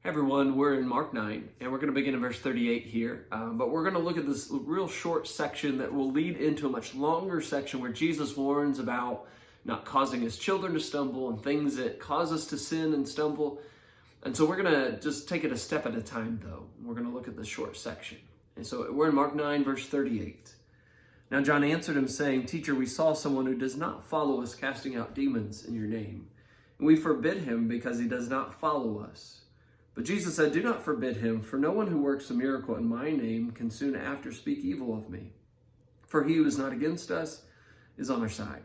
Hey everyone, we're in Mark 9, and we're going to begin in verse 38 here. But we're going to look at this real short section that will lead into a much longer section where Jesus warns about not causing his children to stumble and things that cause us to sin and stumble. And so we're going to just take it a step at a time, though. We're going to look at this short section. And so we're in Mark 9, verse 38. Now John answered him, saying, "Teacher, we saw someone who does not follow us casting out demons in your name. And we forbid him because he does not follow us." But Jesus said, "Do not forbid him, for no one who works a miracle in my name can soon after speak evil of me. For he who is not against us is on our side.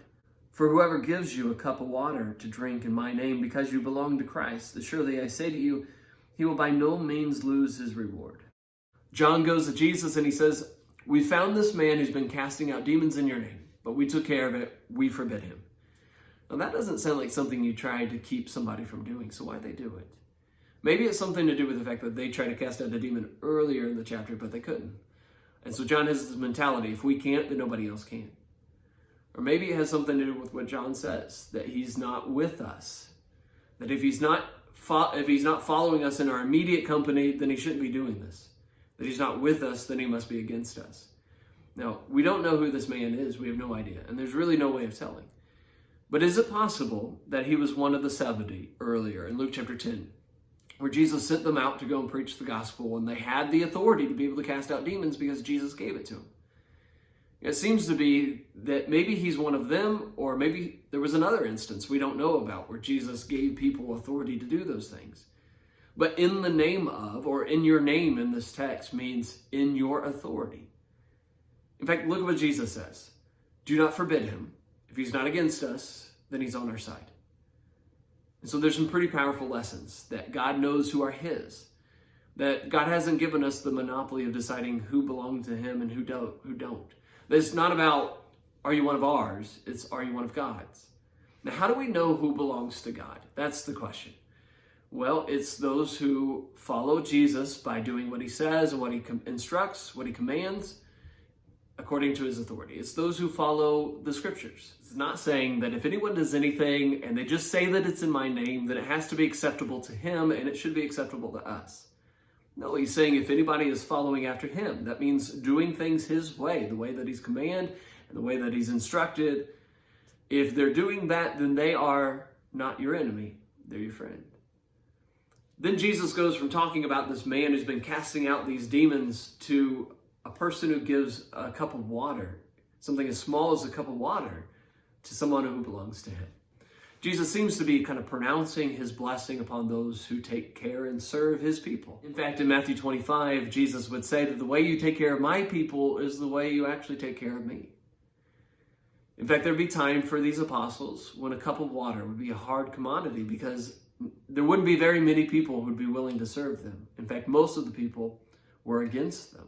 For whoever gives you a cup of water to drink in my name because you belong to Christ, surely I say to you, he will by no means lose his reward." John goes to Jesus and he says, "We found this man who's been casting out demons in your name, but we took care of it. We forbid him." Now that doesn't sound like something you try to keep somebody from doing, so why'd they do it? Maybe it's something to do with the fact that they tried to cast out a demon earlier in the chapter, but they couldn't. And so John has this mentality, if we can't, then nobody else can. Or maybe it has something to do with what John says, that he's not with us. That if he's not following us in our immediate company, then he shouldn't be doing this. That he's not with us, then he must be against us. Now, we don't know who this man is. We have no idea. And there's really no way of telling. But is it possible that he was one of the 70 earlier in Luke chapter 10? Where Jesus sent them out to go and preach the gospel, and they had the authority to be able to cast out demons because Jesus gave it to them. It seems to be that maybe he's one of them, or maybe there was another instance we don't know about where Jesus gave people authority to do those things. But in the name of, or in your name in this text, means in your authority. In fact, look at what Jesus says. Do not forbid him. If he's not against us, then he's on our side. And so there's some pretty powerful lessons that God knows who are his, that God hasn't given us the monopoly of deciding who belong to him and who don't. That it's not about, are you one of ours? It's, are you one of God's? Now, how do we know who belongs to God? That's the question. Well, it's those who follow Jesus by doing what he says and what he instructs, what he commands, according to his authority. It's those who follow the scriptures. It's not saying that if anyone does anything and they just say that it's in my name, that it has to be acceptable to him and it should be acceptable to us. No, he's saying if anybody is following after him, that means doing things his way, the way that he's commanded and the way that he's instructed. If they're doing that, then they are not your enemy, they're your friend. Then Jesus goes from talking about this man who's been casting out these demons to a person who gives a cup of water, something as small as a cup of water, to someone who belongs to him. Jesus seems to be kind of pronouncing his blessing upon those who take care and serve his people. In fact, in Matthew 25, Jesus would say that the way you take care of my people is the way you actually take care of me. In fact, there'd be time for these apostles when a cup of water would be a hard commodity because there wouldn't be very many people who would be willing to serve them. In fact, most of the people were against them.